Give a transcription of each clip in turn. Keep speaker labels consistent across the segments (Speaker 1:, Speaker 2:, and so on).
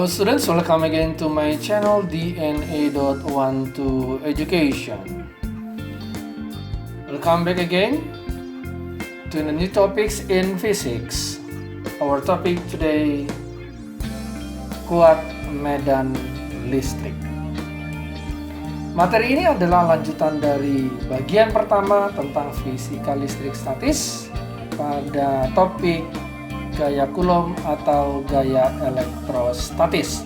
Speaker 1: Hello students, welcome again to my channel DNA.12 Education. Welcome back again to the new topics in physics. Our topic today, kuat medan listrik. Materi ini adalah lanjutan dari bagian pertama tentang fisika listrik statis pada topik gaya Coulomb atau gaya elektrostatis.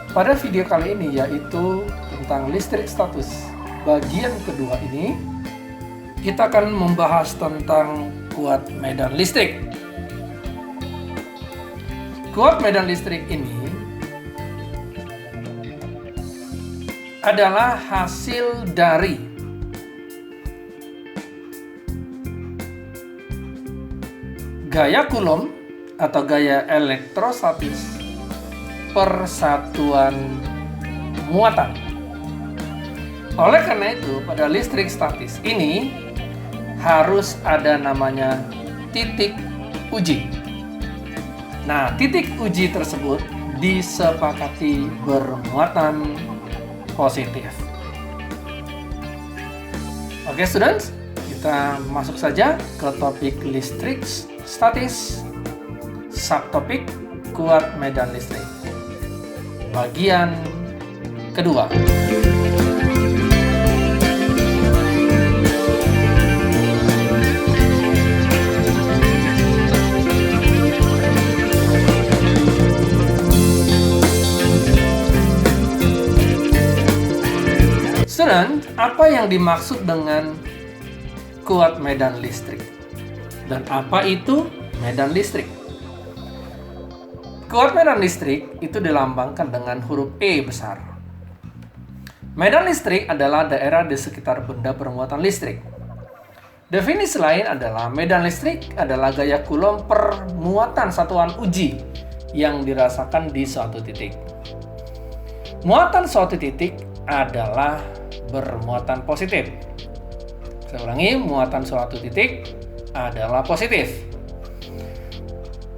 Speaker 1: Pada video kali ini yaitu tentang listrik statis bagian kedua ini, kita akan membahas tentang kuat medan listrik. Kuat medan listrik ini adalah hasil dari gaya Coulomb atau gaya elektrostatis persatuan muatan. Oleh karena itu, pada listrik statis ini harus ada namanya titik uji. Nah, titik uji tersebut disepakati bermuatan positif. Oke, students, kita masuk saja ke topik listrik statis, subtopik kuat medan listrik bagian kedua. Student, apa yang dimaksud dengan kuat medan listrik? Dan apa itu medan listrik? Kuat medan listrik itu dilambangkan dengan huruf E besar. Medan listrik adalah daerah di sekitar benda bermuatan listrik. Definisi lain adalah medan listrik adalah gaya Coulomb per muatan satuan uji yang dirasakan di suatu titik. Muatan suatu titik adalah bermuatan positif. Saya ulangi, muatan suatu titik adalah positif.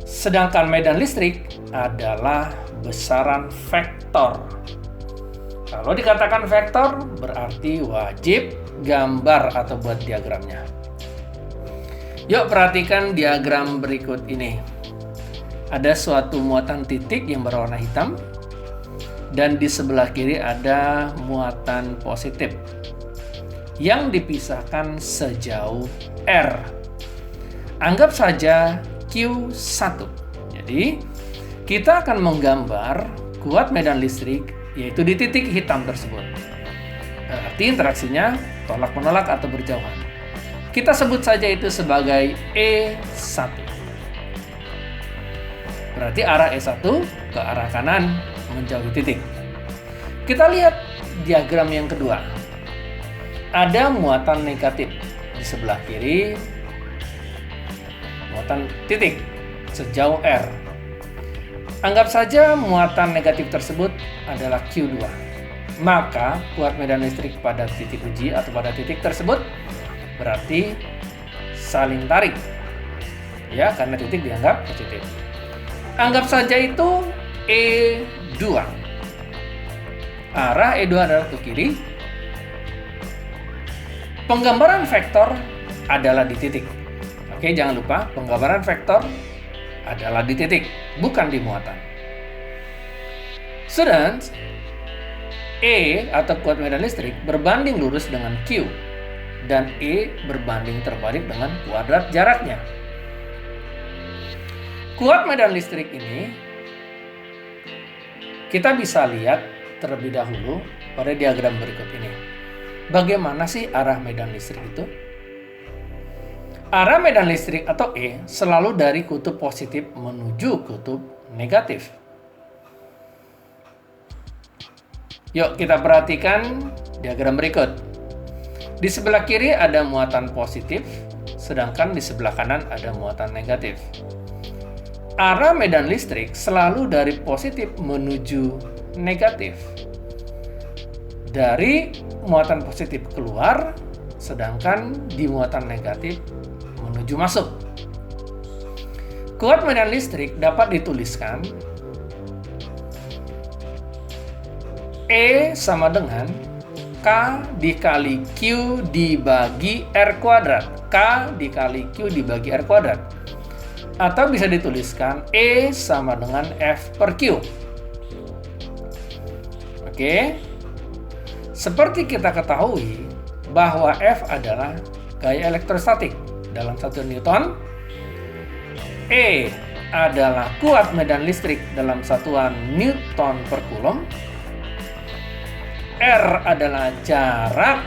Speaker 1: Sedangkan medan listrik adalah besaran vektor. Kalau dikatakan vektor, berarti wajib gambar atau buat diagramnya. Yuk perhatikan diagram berikut ini. Ada suatu muatan titik yang berwarna hitam, dan di sebelah kiri ada muatan positif yang dipisahkan sejauh R. Anggap saja Q1. Jadi, kita akan menggambar kuat medan listrik yaitu di titik hitam tersebut. Berarti interaksinya tolak-menolak atau berjauhan. Kita sebut saja itu sebagai E1. Berarti arah E1 ke arah kanan menjauhi titik. Kita lihat diagram yang kedua. Ada muatan negatif di sebelah kiri, muatan titik sejauh R. Anggap saja muatan negatif tersebut adalah Q2. Maka kuat medan listrik pada titik uji atau pada titik tersebut berarti saling tarik. Ya, karena titik dianggap positif. Anggap saja itu E2. Arah E2 adalah ke kiri. Penggambaran vektor adalah di titik. Oke, jangan lupa penggambaran vektor adalah di titik, bukan di muatan. Students, E atau kuat medan listrik berbanding lurus dengan Q dan E berbanding terbalik dengan kuadrat jaraknya. Kuat medan listrik ini kita bisa lihat terlebih dahulu pada diagram berikut ini. Bagaimana sih arah medan listrik itu? Arah medan listrik atau E selalu dari kutub positif menuju kutub negatif. Yuk kita perhatikan diagram berikut. Di sebelah kiri ada muatan positif, sedangkan di sebelah kanan ada muatan negatif. Arah medan listrik selalu dari positif menuju negatif. Dari muatan positif keluar, sedangkan di muatan negatif menuju masuk. Kuat medan listrik dapat dituliskan E sama dengan K dikali Q dibagi R kuadrat. K dikali Q dibagi R kuadrat. Atau bisa dituliskan E sama dengan F per Q. Oke. Seperti kita ketahui bahwa F adalah gaya elektrostatik dalam 1 Newton. E adalah kuat medan listrik dalam satuan Newton per Coulomb. R adalah jarak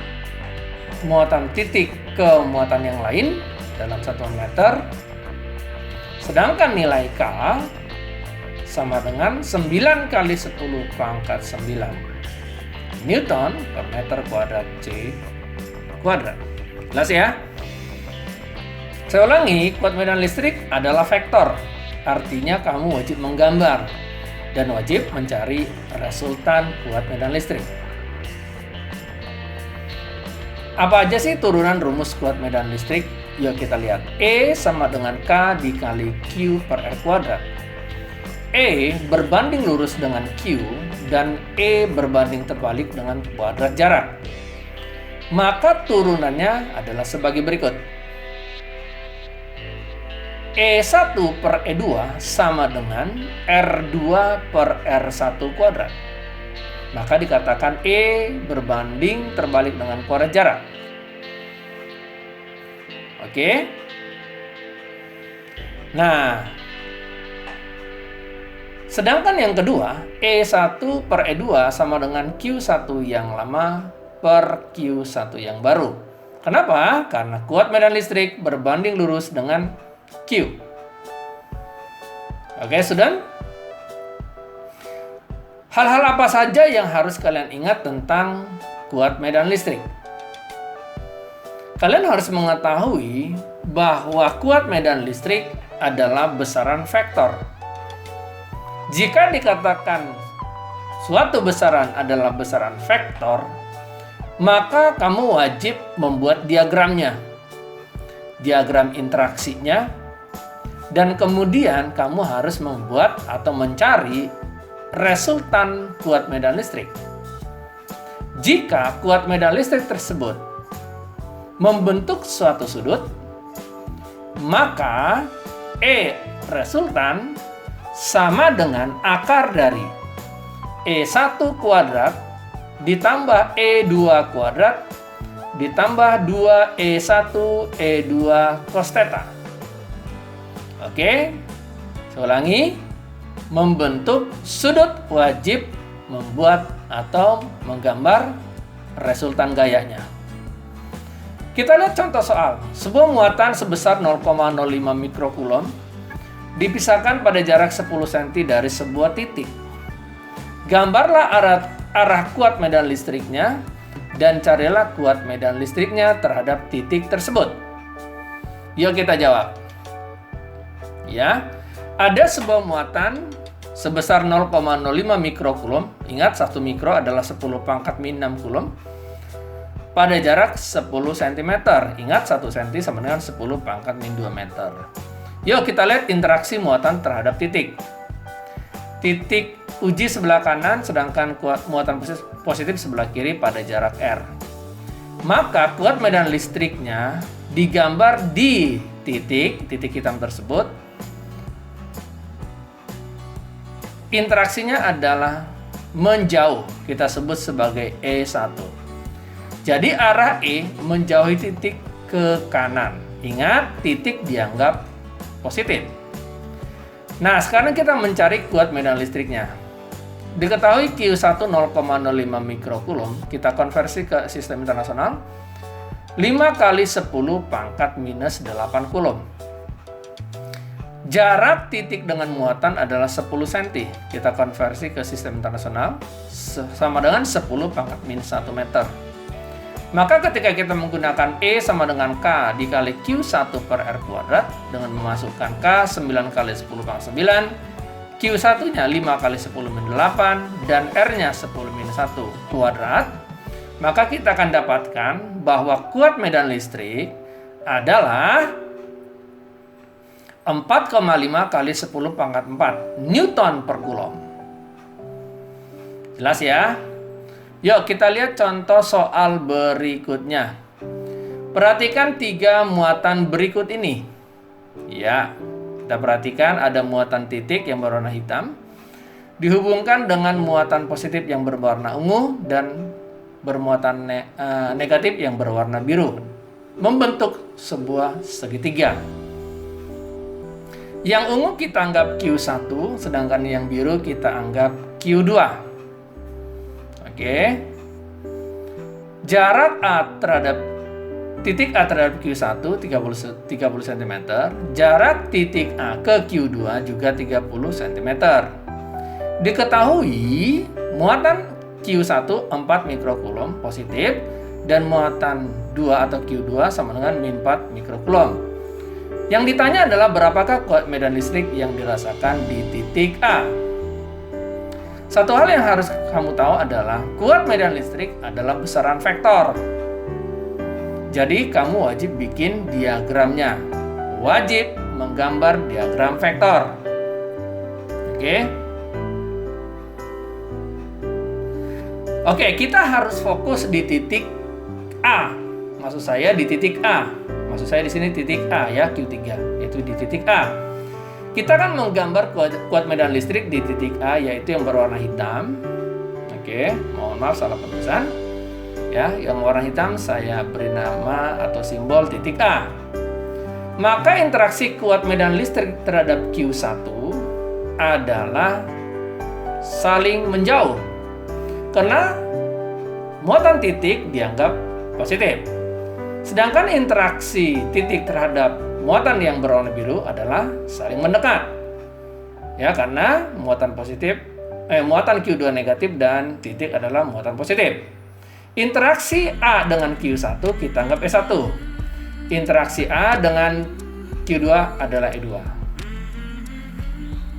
Speaker 1: muatan titik ke muatan yang lain dalam satuan meter. Sedangkan nilai K sama dengan 9 kali 10 pangkat 9 Newton per meter kuadrat C kuadrat. Jelas ya? Saya ulangi, kuat medan listrik adalah vektor. Artinya kamu wajib menggambar dan wajib mencari resultan kuat medan listrik. Apa aja sih turunan rumus kuat medan listrik? Yuk kita lihat. E sama dengan K dikali Q per R kuadrat. E berbanding lurus dengan Q dan E berbanding terbalik dengan kuadrat jarak. Maka turunannya adalah sebagai berikut. E1 per E2 sama dengan R2 per R1 kuadrat. Maka dikatakan E berbanding terbalik dengan kuadrat jarak. Oke. Nah, sedangkan yang kedua, E1 per E2 sama dengan Q1 yang lama per Q1 yang baru. Kenapa? Karena kuat medan listrik berbanding lurus dengan Q. Oke, student? Hal-hal apa saja yang harus kalian ingat tentang kuat medan listrik? Kalian harus mengetahui bahwa kuat medan listrik adalah besaran vektor. Jika dikatakan suatu besaran adalah besaran vektor, maka kamu wajib membuat diagramnya, diagram interaksinya, dan kemudian kamu harus membuat atau mencari resultan kuat medan listrik. Jika kuat medan listrik tersebut membentuk suatu sudut, maka E resultan sama dengan akar dari E1 kuadrat ditambah E2 kuadrat ditambah 2E1 E2 cos theta. Oke, saya ulangi. Membentuk sudut wajib membuat atau menggambar resultan gayanya. Kita lihat contoh soal. Sebuah muatan sebesar 0,05 mikrokulom dipisahkan pada jarak 10 cm dari sebuah titik. Gambarlah arah kuat medan listriknya dan carilah kuat medan listriknya terhadap titik tersebut. Yuk kita jawab. Ya, ada sebuah muatan sebesar 0,05 mikrokulom. Ingat, 1 mikro adalah 10 pangkat min 6 kulom. Pada jarak 10 cm. Ingat, 1 cm sama dengan 10 pangkat min 2 meter. Yuk kita lihat interaksi muatan terhadap titik. Titik uji sebelah kanan, sedangkan muatan positif sebelah kiri pada jarak R. Maka kuat medan listriknya digambar di titik hitam tersebut. Interaksinya adalah menjauh, kita sebut sebagai E1. Jadi arah E menjauhi titik ke kanan. Ingat, titik dianggap positif. Nah, sekarang kita mencari kuat medan listriknya. Diketahui Q1 0,05 mikrokulom, kita konversi ke sistem internasional. 5 kali 10 pangkat minus 8 kulom. Jarak titik dengan muatan adalah 10 cm. Kita konversi ke sistem internasional sama dengan 10 pangkat minus 1 meter. Maka ketika kita menggunakan E sama dengan K dikali Q1 per R kuadrat dengan memasukkan K 9 kali 10 pangkat 9, Q1-nya 5 kali 10 min 8, dan R-nya 10 min 1 kuadrat, maka kita akan dapatkan bahwa kuat medan listrik adalah 4,5 kali 10 pangkat 4 Newton per Coulomb. Jelas ya? Yuk kita lihat contoh soal berikutnya. Perhatikan 3 muatan berikut ini. Ya, kita perhatikan ada muatan titik yang berwarna hitam dihubungkan dengan muatan positif yang berwarna ungu dan bermuatan negatif yang berwarna biru, membentuk sebuah segitiga. Yang ungu kita anggap Q1, sedangkan yang biru kita anggap Q2. Oke. Jarak A terhadap titik A terhadap Q1 30 cm, jarak titik A ke Q2 juga 30 cm. Diketahui muatan Q1 4 mikrokulom positif dan muatan 2 atau Q2 sama dengan min 4 mikrokulom. Yang ditanya adalah berapakah kuat medan listrik yang dirasakan di titik A. Satu hal yang harus kamu tahu adalah kuat medan listrik adalah besaran vektor. Jadi kamu wajib bikin diagramnya. Wajib menggambar diagram vektor. Oke, kita harus fokus di titik A. Maksud saya di titik A. Maksud saya di sini titik A ya, Q3, yaitu di titik A. Kita akan menggambar kuat medan listrik di titik A, yaitu yang berwarna hitam. Oke, mohon maaf salah penulisan. Ya, yang warna hitam saya beri nama atau simbol titik A. Maka interaksi kuat medan listrik terhadap Q1 adalah saling menjauh. Karena muatan titik dianggap positif. Sedangkan interaksi titik terhadap muatan yang berwarna biru adalah saling mendekat. Ya, karena muatan Q2 negatif dan titik adalah muatan positif. Interaksi A dengan Q1 kita anggap E1. Interaksi A dengan Q2 adalah E2.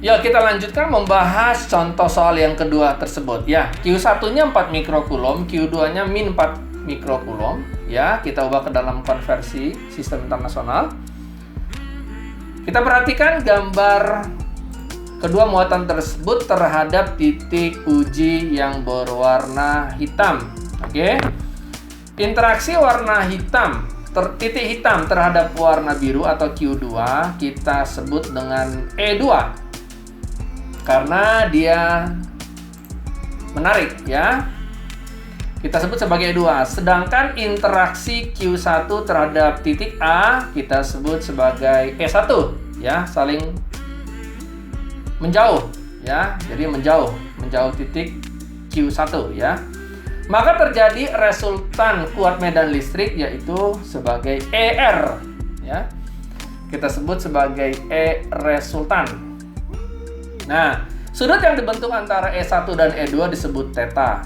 Speaker 1: Ya, kita lanjutkan membahas contoh soal yang kedua tersebut. Ya, Q1-nya 4 mikrokulom, Q2-nya min 4 mikrokulom. Ya, kita ubah ke dalam konversi sistem internasional. Kita perhatikan gambar kedua muatan tersebut terhadap titik uji yang berwarna hitam. Oke. Interaksi warna hitam, titik hitam terhadap warna biru atau Q2 kita sebut dengan E2. Karena dia menarik ya. Kita sebut sebagai E2. Sedangkan interaksi Q1 terhadap titik A kita sebut sebagai E1 ya, saling menjauh ya. Jadi menjauh titik Q1 ya. Maka terjadi resultan kuat medan listrik yaitu sebagai ER ya. Kita sebut sebagai E resultan. Nah, sudut yang dibentuk antara E1 dan E2 disebut theta.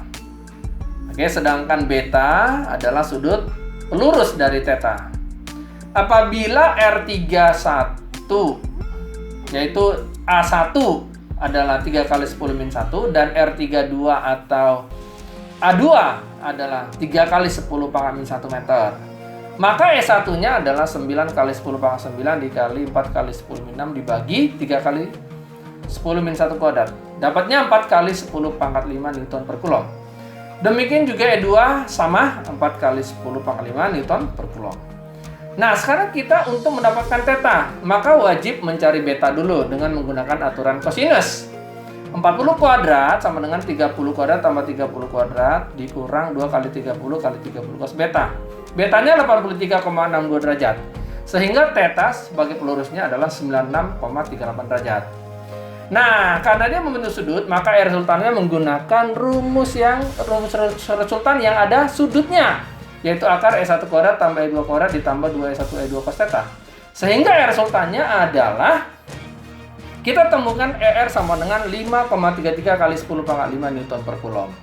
Speaker 1: Oke, sedangkan beta adalah sudut pelurus dari theta. Apabila R31 yaitu A1 adalah 3 kali 10-1 dan R32 atau A2 adalah 3 kali 10⁻⁻1 meter. Maka E1-nya adalah 9 kali 10⁻⁹ dikali 4 kali 10⁻⁶ dibagi 3 kali 10⁻⁴ kuadrat. Dapatnya 4 kali 10⁻⁵ Newton per Coulomb. Demikian juga E2 sama 4 kali 10⁻⁵ Newton per Coulomb. Nah, sekarang kita untuk mendapatkan theta, maka wajib mencari beta dulu dengan menggunakan aturan cosinus. 40 kuadrat sama dengan 30 kuadrat tambah 30 kuadrat dikurang 2 kali 30 kali 30 cos beta. Betanya 83,62 derajat. Sehingga theta sebagai pelurusnya adalah 96,38 derajat. Nah, karena dia membentuk sudut, maka resultannya menggunakan rumus resultan yang ada sudutnya, yaitu akar E1 kuadrat tambah E2 kuadrat ditambah 2E1 E2 cos theta. Sehingga resultannya adalah kita temukan ER sama dengan 5,33 kali 10⁻⁵ Newton per Coulomb.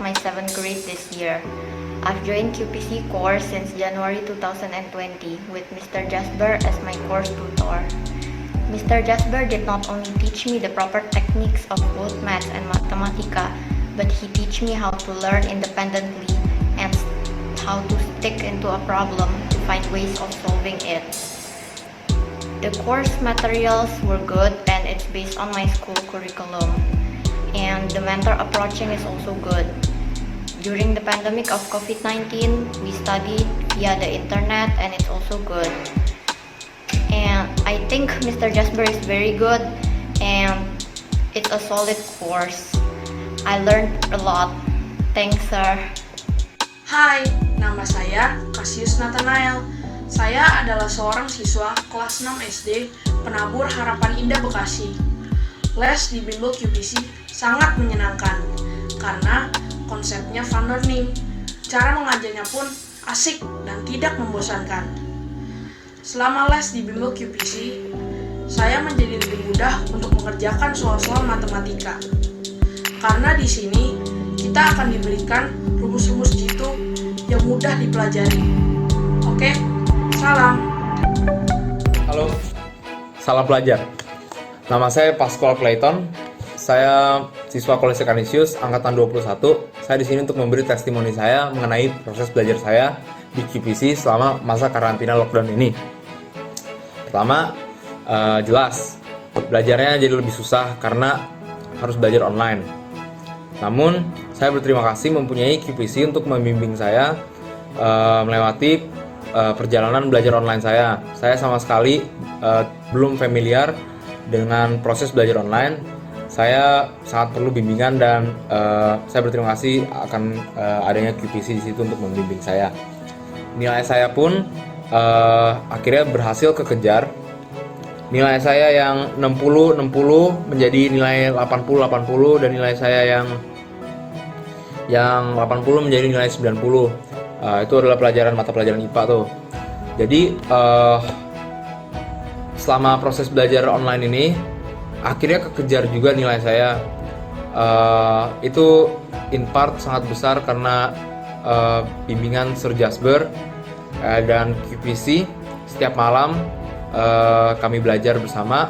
Speaker 2: my 7th grade this year. I've joined QPC course since January 2020 with Mr. Jasper as my course tutor. Mr. Jasper did not only teach me the proper techniques of both maths and mathematica, but he teach me how to learn independently and how to stick into a problem to find ways of solving it. The course materials were good and it's based on my school curriculum. And the mentor approaching is also good. During the pandemic of COVID-19, we studied via the internet and it's also good. And I think Mr. Jasper is very good and it's a solid course. I learned a lot. Thanks, sir.
Speaker 3: Hai, nama saya Cassius Nathanael. Saya adalah seorang siswa kelas 6 SD Penabur Harapan Indah Bekasi. Les di Bimbel QPC sangat menyenangkan karena konsepnya fun learning. Cara mengajarnya pun asik dan tidak membosankan. Selama les di Bimbel QPC, saya menjadi lebih mudah untuk mengerjakan soal-soal matematika. Karena di sini kita akan diberikan rumus-rumus jitu yang mudah dipelajari. Oke? Salam.
Speaker 4: Halo, salam pelajar. Nama saya Pascual Clayton. Saya siswa Kolese Canisius angkatan 21. Saya di sini untuk memberi testimoni saya mengenai proses belajar saya di QPC selama masa karantina lockdown ini. Pertama, jelas belajarnya jadi lebih susah karena harus belajar online. Namun, saya berterima kasih mempunyai QPC untuk membimbing saya melewati perjalanan belajar online saya. Saya sama sekali belum familiar dengan proses belajar online. Saya sangat perlu bimbingan dan saya berterima kasih akan adanya QPC di situ untuk membimbing saya. Nilai saya pun akhirnya berhasil kekejar. Nilai saya yang 60 menjadi nilai 80 dan nilai saya yang 80 menjadi nilai 90. Itu adalah mata pelajaran IPA tuh. Jadi selama proses belajar online ini akhirnya kekejar juga nilai saya. Itu in part sangat besar karena bimbingan Sir Jasper dan QPC. Setiap malam kami belajar bersama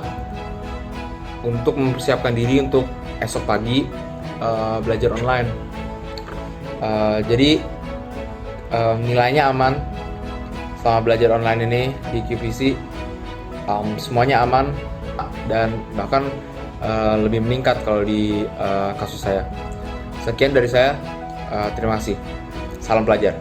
Speaker 4: untuk mempersiapkan diri untuk esok pagi belajar online. Jadi nilainya aman selama belajar online ini di QPC. Semuanya aman dan bahkan lebih meningkat kalau di kasus saya. Sekian dari saya, terima kasih. Salam pelajar.